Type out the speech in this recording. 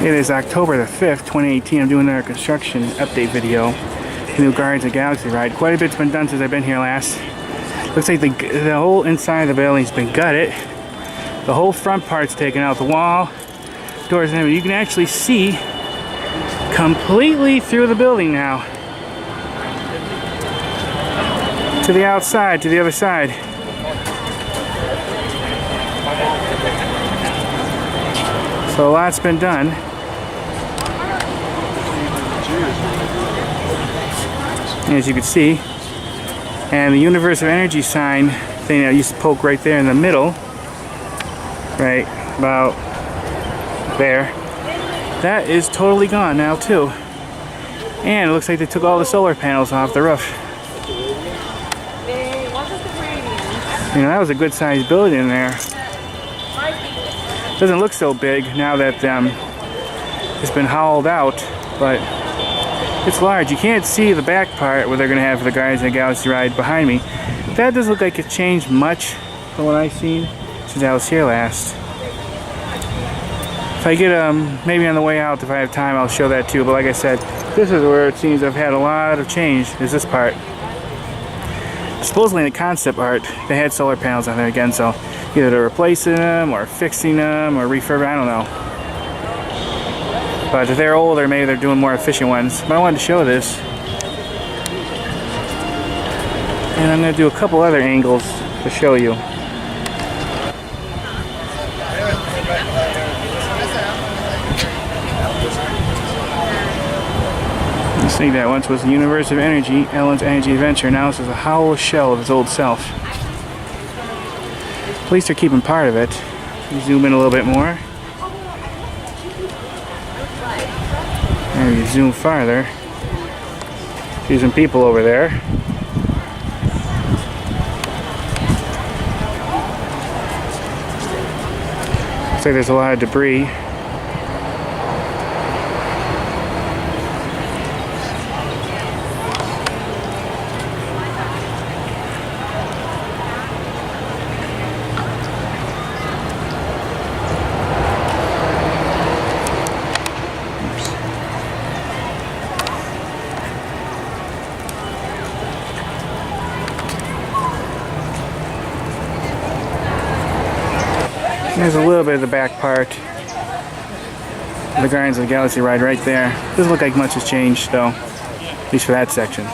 It is October the 5th, 2018. I'm doing another construction update video. The new Guardians of the Galaxy ride. Quite a bit's been done since I've been here last. Looks like the whole inside of the building's been gutted. The whole front part's taken out. The wall, doors, and everything. You can actually see completely through the building now. To the outside, to the other side. So a lot's been done. As you can see. And the Universe of Energy sign thing that used to poke right there in the middle, right about there, that is totally gone now too. And it looks like they took all the solar panels off the roof. You know, that was a good sized building in there. Doesn't look so big now that it's been hollowed out, but it's large. You can't see the back part where they're going to have the Guardians of the Galaxy ride behind me. That doesn't look like it's changed much from what I've seen since I was here last. If I get maybe on the way out, if I have time, I'll show that too. But like I said, this is where it seems I've had a lot of change, is this part. Supposedly in the concept art, they had solar panels on there again, so either they're replacing them or fixing them or refurbing, I don't know. But if they're older, maybe they're doing more efficient ones. But I wanted to show this. And I'm going to do a couple other angles to show you. This thing that once was the Universe of Energy, Ellen's Energy Adventure, now this is a hollow shell of its old self. At least they're keeping part of it. You zoom in a little bit more. And you zoom farther. See some people over there. Looks like there's a lot of debris. There's a little bit of the back part of the Guardians of the Galaxy ride right there. Doesn't look like much has changed though, at least for that section.